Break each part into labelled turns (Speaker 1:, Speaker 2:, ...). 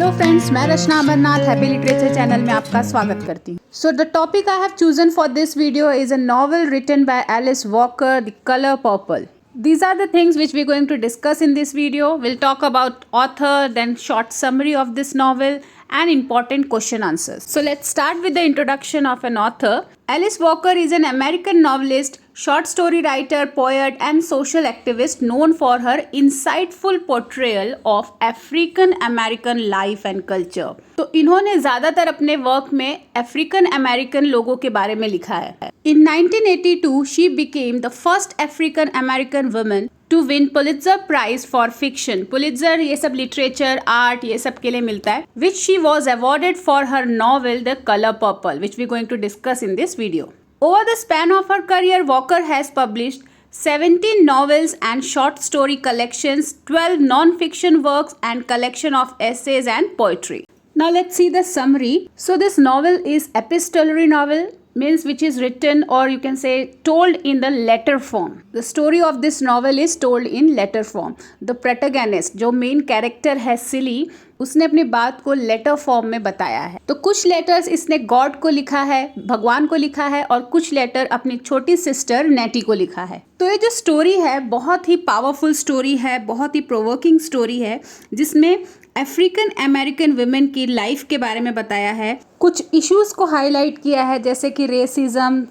Speaker 1: Hello friends, मैं Rachna Amarnath happy literature channel में आपका स्वागत करती हूँ। So the topic I have chosen for this video is a novel written by Alice Walker, the colour purple. These are the things which we're going to discuss in this video. We'll talk about author, then short summary of this novel and important question answers. So let's start with the introduction of an author. Alice Walker is an American novelist, short story writer, poet and social activist known for her insightful portrayal of African American life and culture. तो इन्होंने ज़्यादातर अपने work में African American लोगों के बारे में लिखा है. In 1982, she became the first African American woman to win Pulitzer Prize for fiction. Pulitzer ये सब लिटरेचर, आर्ट ये सब के लिए मिलता है. Which she was awarded for her novel The Color Purple, which we're going to discuss in this video. Over the span of her career, Walker has published 17 novels and short story collections, 12 non-fiction works and collection of essays and poetry. Now let's see the summary. So this novel is epistolary novel, means which is written or you can say told in the letter form. The story of this novel is told in letter form. The protagonist, जो main character है सिली, उसने अपनी बात को letter form में बताया है. तो कुछ लेटर्स इसने गॉड को लिखा है, भगवान को लिखा है, और कुछ लेटर अपनी छोटी सिस्टर नेटी को लिखा है. तो ये जो स्टोरी है बहुत ही पावरफुल स्टोरी है, बहुत ही प्रोवोकिंग स्टोरी है, जिसमें अफ्रीकन अमेरिकन वुमेन की लाइफ के बारे में बताया है. कुछ इश्यूज को हाईलाइट किया है जैसे कि रेसिज्म,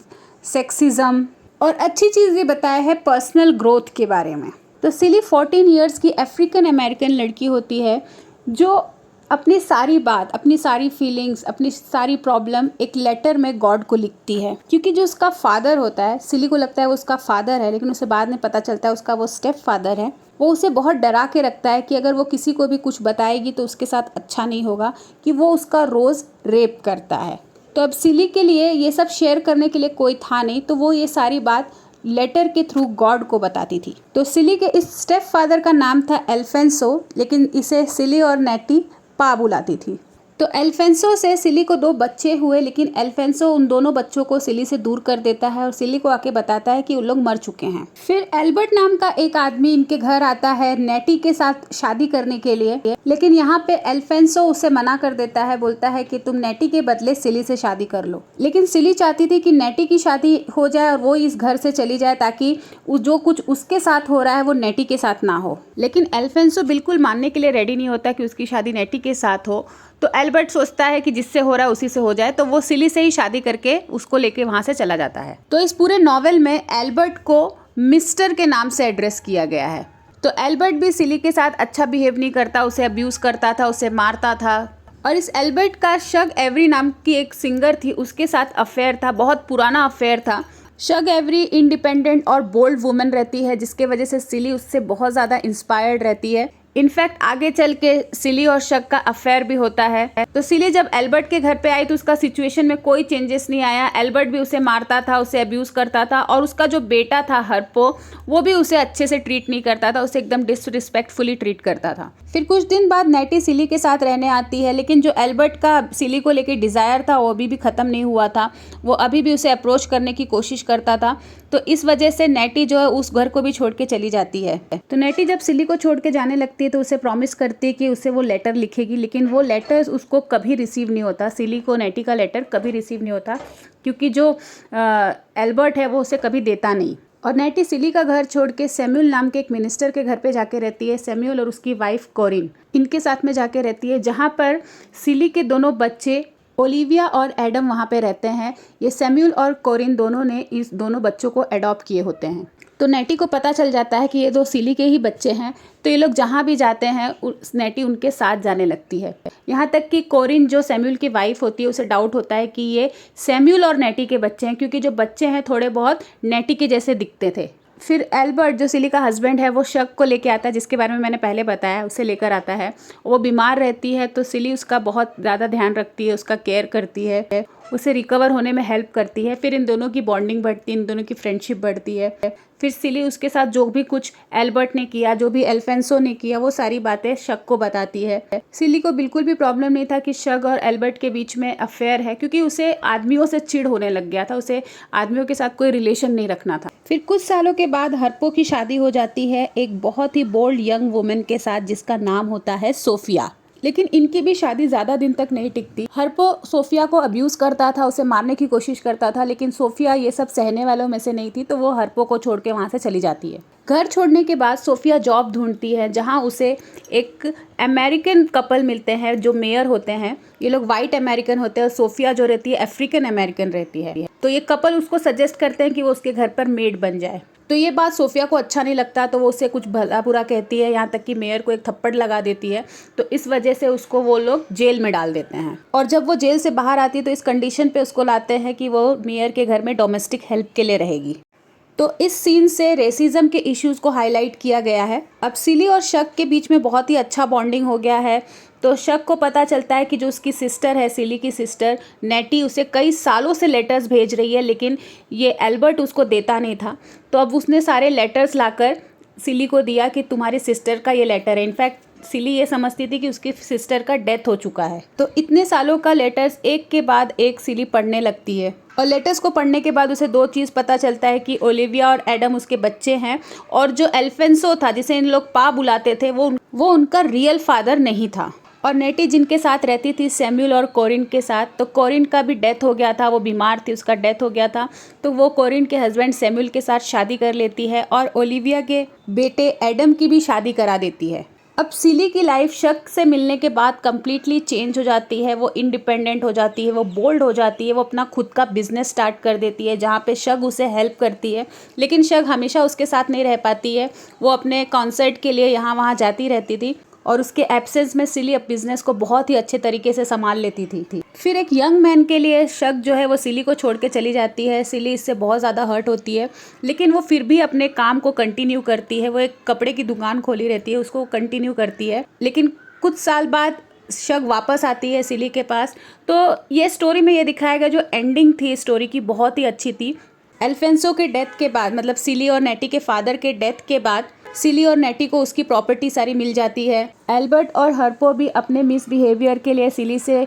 Speaker 1: सेक्सिज्म, और अच्छी चीज़ ये बताया है पर्सनल ग्रोथ के बारे में. तो सिली 14 इयर्स की अफ्रीकन अमेरिकन लड़की होती है जो अपनी सारी बात, अपनी सारी फीलिंग्स, अपनी सारी प्रॉब्लम एक लेटर में गॉड को लिखती है. क्योंकि जो उसका फादर होता है, सिली को लगता है वो उसका फादर है, लेकिन उसे बाद में पता चलता है उसका वो स्टेप फादर है. वो उसे बहुत डरा के रखता है कि अगर वो किसी को भी कुछ बताएगी तो उसके साथ अच्छा नहीं होगा, कि वो उसका रोज़ रेप करता है. तो अब सिली के लिए ये सब शेयर करने के लिए कोई था नहीं, तो वो ये सारी बात लेटर के थ्रू गॉड को बताती थी. तो सिली के इस स्टेप फादर का नाम था एल्फेंसो, लेकिन इसे सिली और नेटी पा बुलाती थी. तो एल्फेंसो से सिली को 2 बच्चे हुए, लेकिन एल्फेंसो उन दोनों बच्चों को सिली से दूर कर देता है और सिली को आके बताता है कि उन लोग मर चुके हैं. फिर एल्बर्ट नाम का एक आदमी इनके घर आता है नेटी के साथ शादी करने के लिए, लेकिन यहाँ पे एल्फेंसो उसे मना कर देता है, बोलता है कि तुम नेटी के बदले सिली से शादी कर लो. लेकिन सिली चाहती थी कि नेटी की शादी हो जाए और वो इस घर से चली जाए, ताकि जो कुछ उसके साथ हो रहा है वो नेटी के साथ ना हो. लेकिन एल्फेंसो बिल्कुल मानने के लिए रेडी नहीं होता कि उसकी शादी नेटी के साथ हो. तो एल्बर्ट सोचता है कि जिससे हो रहा है उसी से हो जाए, तो वो सिली से ही शादी करके उसको लेके वहाँ से चला जाता है. तो इस पूरे नॉवेल में एल्बर्ट को मिस्टर के नाम से एड्रेस किया गया है. तो एल्बर्ट भी सिली के साथ अच्छा बिहेव नहीं करता, उसे अब्यूज़ करता था, उसे मारता था. और इस एल्बर्ट का शग एवरी नाम की एक सिंगर थी, उसके साथ अफेयर था, बहुत पुराना अफेयर था. शग एवरी इंडिपेंडेंट और बोल्ड वुमन रहती है, जिसके वजह से सिली उससे बहुत ज़्यादा इंस्पायर्ड रहती है. इनफैक्ट आगे चल के सिली और शग का अफेयर भी होता है. तो सिली जब एल्बर्ट के घर पे आई तो उसका सिचुएशन में कोई चेंजेस नहीं आया. एल्बर्ट भी उसे मारता था, उसे अब्यूज़ करता था, और उसका जो बेटा था हर्पो, वो भी उसे अच्छे से ट्रीट नहीं करता था, उसे एकदम डिसरिस्पेक्टफुली ट्रीट करता था. फिर कुछ दिन बाद नेटी सिली के साथ रहने आती है, लेकिन जो एल्बर्ट का सिली को लेके डिज़ायर था वो अभी भी ख़त्म नहीं हुआ था. वो अभी भी उसे अप्रोच करने की कोशिश करता था. तो इस वजह से नेटी जो है उस घर को भी छोड़ के चली जाती है. तो नेटी जब सिली को छोड़ के जाने लगती है तो उसे प्रॉमिस करती है कि उसे वो लेटर लिखेगी, लेकिन वो लेटर उसको कभी रिसीव नहीं होता. सिली को नेटी का लेटर कभी रिसीव नहीं होता, क्योंकि जो एल्बर्ट है वो उसे कभी देता नहीं. और नेटी सिली का घर छोड़ के सैमुअल नाम के एक मिनिस्टर के घर पे जाके रहती है. सैमुअल और उसकी वाइफ कोरिन इनके साथ में जाके रहती है, जहाँ पर सिली के दोनों बच्चे ओलिविया और एडम वहाँ पे रहते हैं. ये सैमुअल और कोरिन दोनों ने इस दोनों बच्चों को अडॉप्ट किए होते हैं. तो नेटी को पता चल जाता है कि ये 2 सिली के ही बच्चे हैं, तो ये लोग जहाँ भी जाते हैं नेटी उनके साथ जाने लगती है. यहाँ तक कि कोरिन जो सैमुअल की वाइफ होती है उसे डाउट होता है कि ये सैमुअल और नेटी के बच्चे हैं, क्योंकि जो बच्चे हैं थोड़े बहुत नेटी के जैसे दिखते थे. फिर एल्बर्ट जो सिली का हस्बैंड है वो शग को लेके आता है, जिसके बारे में मैंने पहले बताया, उसे लेकर आता है. वो बीमार रहती है तो सिली उसका बहुत ज़्यादा ध्यान रखती है, उसका केयर करती है, उसे रिकवर होने में हेल्प करती है. फिर इन दोनों की बॉन्डिंग बढ़ती है, इन दोनों की फ्रेंडशिप बढ़ती है. फिर सिली उसके साथ जो भी कुछ एल्बर्ट ने किया, जो भी एल्फेंसो ने किया, वो सारी बातें शग को बताती है. सिली को बिल्कुल भी प्रॉब्लम नहीं था कि शग और एल्बर्ट के बीच में अफेयर है, क्योंकि उसे आदमियों से चिढ़ होने लग गया था, उसे आदमियों के साथ कोई रिलेशन नहीं रखना था. फिर कुछ सालों के बाद हर्पो की शादी हो जाती है एक बहुत ही बोल्ड यंग वुमेन के साथ, जिसका नाम होता है सोफिया. लेकिन इनकी भी शादी ज़्यादा दिन तक नहीं टिकती। हर्पो सोफिया को अब्यूज़ करता था, उसे मारने की कोशिश करता था, लेकिन सोफिया ये सब सहने वालों में से नहीं थी, तो वो हर्पो को छोड़ के वहाँ से चली जाती है। घर छोड़ने के बाद सोफिया जॉब ढूंढती है, जहाँ उसे एक अमेरिकन कपल मिलते हैं जो मेयर होते हैं। ये लोग वाइट अमेरिकन होते हैं और सोफिया जो रहती है अफ्रीकन अमेरिकन रहती है। तो ये कपल उसको सजेस्ट करते हैं कि वो उसके घर पर मेड बन जाए। तो ये बात सोफिया को अच्छा नहीं लगता, तो वो उसे कुछ भला बुरा कहती है, यहाँ तक कि मेयर को एक थप्पड़ लगा देती है। तो इस वजह से उसको वो लोग जेल में डाल देते हैं। और जब वो जेल से बाहर आती है तो इस कंडीशन पे उसको लाते हैं कि वो मेयर के घर में डोमेस्टिक हेल्प के लिए रहेगी। तो इस सीन से रेसिज्म के इश्यूज़ को हाईलाइट किया गया है। अब सिली और शक के बीच में बहुत ही अच्छा बॉन्डिंग हो गया है। तो शक को पता चलता है कि जो उसकी सिस्टर है, सिली की सिस्टर नेटी, उसे कई सालों से लेटर्स भेज रही है, लेकिन ये एल्बर्ट उसको देता नहीं था। तो अब उसने सारे लेटर्स लाकर सिली को दिया कि तुम्हारी सिस्टर का ये लेटर है। इनफैक्ट सिली ये समझती थी कि उसकी सिस्टर का डेथ हो चुका है। तो इतने सालों का लेटर्स एक के बाद एक सिली पढ़ने लगती है, और लेटर्स को पढ़ने के बाद उसे दो चीज़ पता चलता है कि ओलिविया और एडम उसके बच्चे हैं, और जो एल्फेंसो था जिसे इन लोग पा बुलाते थे वो उनका रियल फादर नहीं था। और नेटी जिनके साथ रहती थी सैमुअल और कोरिन के साथ, तो कोरिन का भी डेथ हो गया था, वो बीमार थी, उसका डेथ हो गया था। तो वो कोरिन के हस्बैंड सैमुअल के साथ शादी कर लेती है और ओलिविया के बेटे एडम की भी शादी करा देती है। अब सिली की लाइफ शक से मिलने के बाद कम्प्लीटली चेंज हो जाती है। वो इंडिपेंडेंट हो जाती है, वो बोल्ड हो जाती है, वो अपना खुद का बिजनेस स्टार्ट कर देती है, जहाँ पे शक उसे हेल्प करती है। लेकिन शक हमेशा उसके साथ नहीं रह पाती है, वो अपने कॉन्सर्ट के लिए यहाँ वहाँ जाती रहती थी, और उसके एब्सेंस में सिली अब बिजनेस को बहुत ही अच्छे तरीके से संभाल लेती थी। फिर एक यंग मैन के लिए शक जो है वो सिली को छोड़ के चली जाती है। सिली इससे बहुत ज़्यादा हर्ट होती है, लेकिन वो फिर भी अपने काम को कंटिन्यू करती है। वो एक कपड़े की दुकान खोली रहती है, उसको कंटिन्यू करती है। लेकिन कुछ साल बाद शक वापस आती है सिली के पास। तो ये स्टोरी में ये दिखाया गया, जो एंडिंग थी स्टोरी की बहुत ही अच्छी थी। एल्फेंसो के डेथ के बाद, मतलब सिली और नेटी के फादर के डेथ के बाद, सिली और नेटी को उसकी प्रॉपर्टी सारी मिल जाती है। एल्बर्ट और हर्पो भी अपने मिसबिहेवियर के लिए सिली से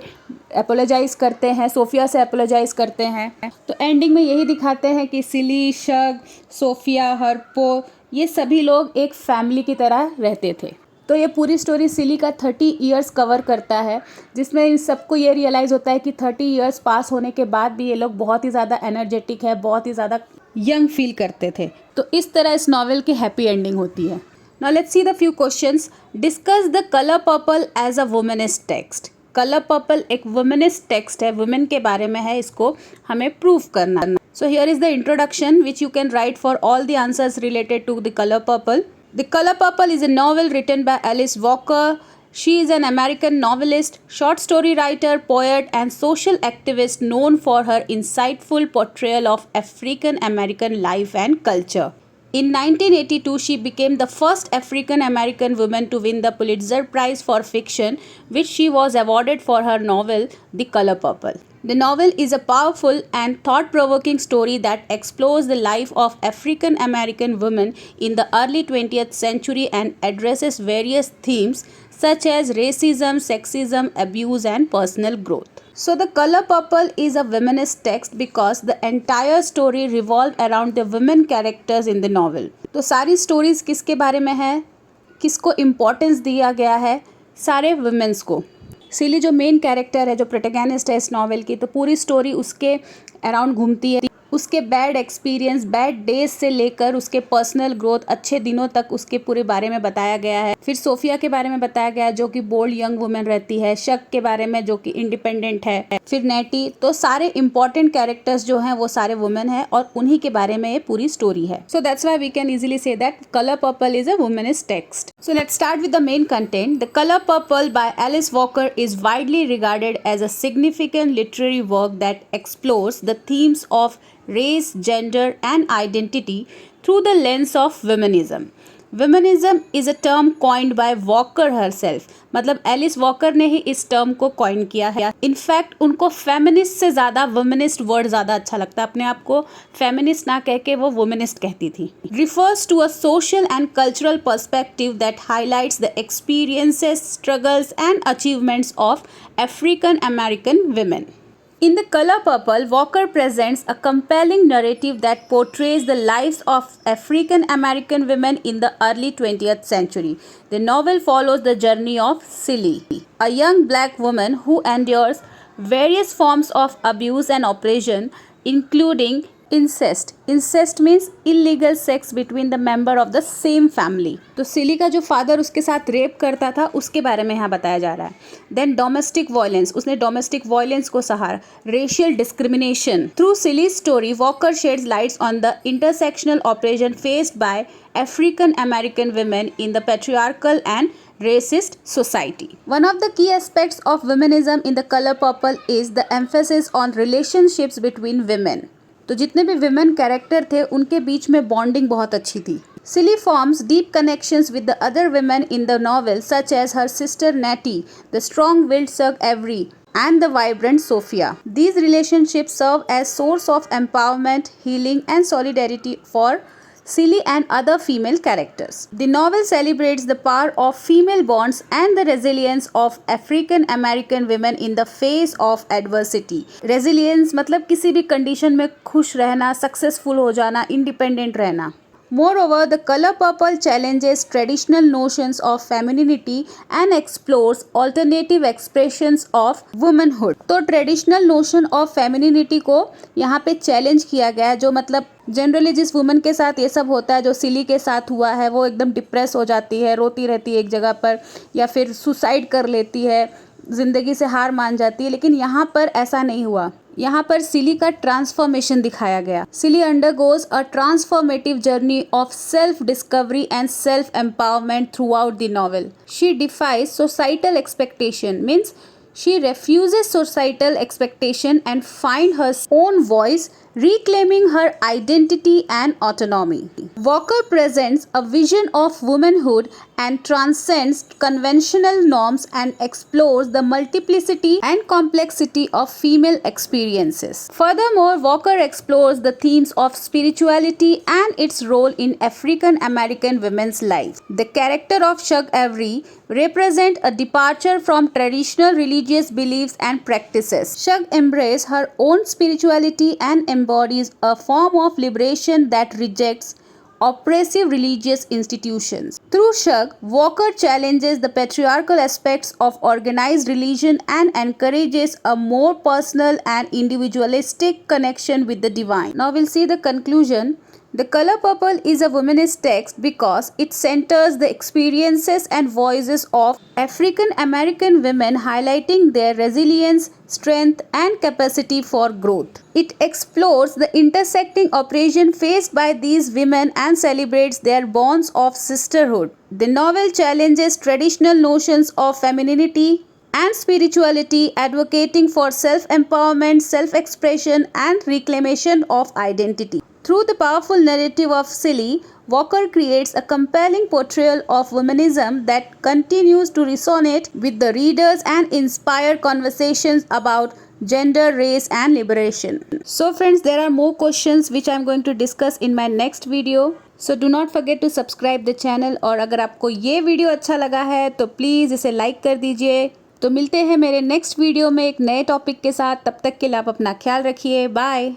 Speaker 1: अपोलोजाइज़ करते हैं, सोफिया से अपोलोजाइज़ करते हैं। तो एंडिंग में यही दिखाते हैं कि सिली, शक, सोफिया, हर्पो, ये सभी लोग एक फैमिली की तरह रहते थे। तो ये पूरी स्टोरी सिली का 30 इयर्स कवर करता है, जिसमें इन सबको ये रियलाइज़ होता है कि 30 इयर्स पास होने के बाद भी ये लोग बहुत ही ज़्यादा एनर्जेटिक है, बहुत ही ज़्यादा यंग फील करते थे। तो इस तरह इस नॉवेल की हैप्पी एंडिंग होती है। Now let's see the few questions. Discuss the colour Purple as a womanist text. Color Purple एक वुमेनिस्ट टेक्स्ट है, वुमेन के बारे में है, इसको हमें प्रूव करना। So here is the introduction which you can write for all the answers related to the colour purple. The Color Purple is a novel written by Alice Walker. She is an American novelist, short story writer, poet, and social activist known for her insightful portrayal of African American life and culture. In 1982, she became the first African American woman to win the Pulitzer Prize for Fiction, which she was awarded for her novel, The Color Purple. The novel is a powerful and thought-provoking story that explores the life of African American women in the early 20th century and addresses various themes such as racism, sexism, abuse, and personal growth. So The Color Purple is a feminist text because the entire story revolved around the women characters in the novel. तो सारी stories किसके बारे में है, किसको importance दिया गया है, सारे वुमेन्स को। सिली जो मेन कैरेक्टर है, जो प्रोटैगनिस्ट है इस नॉवेल की, तो पूरी स्टोरी उसके अराउंड घूमती है। उसके बैड एक्सपीरियंस, बैड डेज से लेकर उसके पर्सनल ग्रोथ, अच्छे दिनों तक उसके पूरे बारे में बताया गया है। फिर सोफिया के बारे में बताया गया है जो कि बोल्ड यंग वुमेन रहती है, शक के बारे में जो कि इंडिपेंडेंट है, फिर नेटी। तो सारे इंपॉर्टेंट कैरेक्टर्स जो हैं वो सारे वुमेन हैं और उन्हीं के बारे में ये पूरी स्टोरी है। So that's why we can easily say that Color Purple is a womanist text. So let's start with the main content. The Color Purple by Alice Walker is widely regarded as a significant literary work that explores the themes of race, gender, and identity through the lens of feminism. Feminism is a term coined by Walker herself. मतलब Alice walker ने ही इस term को coin किया है. In fact उनको feminist से ज़्यादा वुमेनिस्ट word ज़्यादा अच्छा लगता है. अपने आप को फेमिनिस्ट ना कह के वो वुमेनिस्ट कहती थी. Refers to a social and cultural perspective that highlights the experiences, struggles and achievements of African American women. In The Color Purple, Walker presents a compelling narrative that portrays the lives of African American women in the early 20th century. The novel follows the journey of Celie, a young black woman who endures various forms of abuse and oppression, including incest. Incest means illegal sex between the member of the same family. तो सिली का जो father उसके साथ rape करता था उसके बारे में यहाँ बताया जा रहा है. देन डोमेस्टिक वायलेंस, उसने डोमेस्टिक वायलेंस को सहा. Racial discrimination. Through Celie's story Walker sheds lights on the intersectional operation faced by African American women in the patriarchal and racist society. One of the key aspects of feminism in The Color Purple is the emphasis on relationships between women. तो जितने भी women character थे उनके बीच में bonding बहुत अच्छी थी. Celie forms deep connections with the other women in the novel, such as her sister Nettie, the strong-willed Shug Avery, and the vibrant Sophia. These relationships serve as source of empowerment, healing, and solidarity for Celie and other female characters. The novel celebrates the power of female bonds and the resilience of African American women in the face of adversity. Resilience मतलब किसी भी condition में खुश रहना, successful हो जाना, independent रहना. Moreover, The Color Purple challenges traditional notions of femininity and explores alternative expressions of womanhood. तो ट्रेडिशनल नोशन ऑफ फेमिनिटी को यहाँ पे चैलेंज किया गया है, जो मतलब जनरली जिस वुमन के साथ ये सब होता है, जो सिली के साथ हुआ है, वो एकदम डिप्रेस हो जाती है, रोती रहती है एक जगह पर, या फिर सुसाइड कर लेती है, ज़िंदगी से हार मान जाती है. लेकिन यहाँ पर ऐसा नहीं हुआ. यहाँ पर सिली का ट्रांसफॉर्मेशन दिखाया गया. Celie undergoes a transformative journey of self discovery and self empowerment throughout the novel. She defies societal expectation, means she refuses societal expectation and find her own voice, reclaiming her identity and autonomy. Walker presents a vision of womanhood and transcends conventional norms and explores the multiplicity and complexity of female experiences. Furthermore, Walker explores the themes of spirituality and its role in African American women's lives. The character of Shug Avery represent a departure from traditional religious beliefs and practices. Shug embraces her own spirituality and embodies a form of liberation that rejects oppressive religious institutions. Through Shug, Walker challenges the patriarchal aspects of organized religion and encourages a more personal and individualistic connection with the divine. Now we'll see the conclusion. The Color Purple is a womanist text because it centers the experiences and voices of African American women, highlighting their resilience, strength, and capacity for growth. It explores the intersecting oppression faced by these women and celebrates their bonds of sisterhood. The novel challenges traditional notions of femininity and spirituality, advocating for self-empowerment, self-expression, and reclamation of identity. Through the powerful narrative of Celie, Walker creates a compelling portrayal of feminism that continues to resonate with the readers and inspire conversations about gender, race, and liberation. So friends, there are more questions which I am going to discuss in my next video. So do not forget to subscribe the channel. और अगर आपको ये video अच्छा लगा है तो please इसे like कर दीजिए. तो मिलते हैं मेरे नेक्स्ट वीडियो में एक नए टॉपिक के साथ. तब तक के लिए आप अपना ख्याल रखिए. बाय.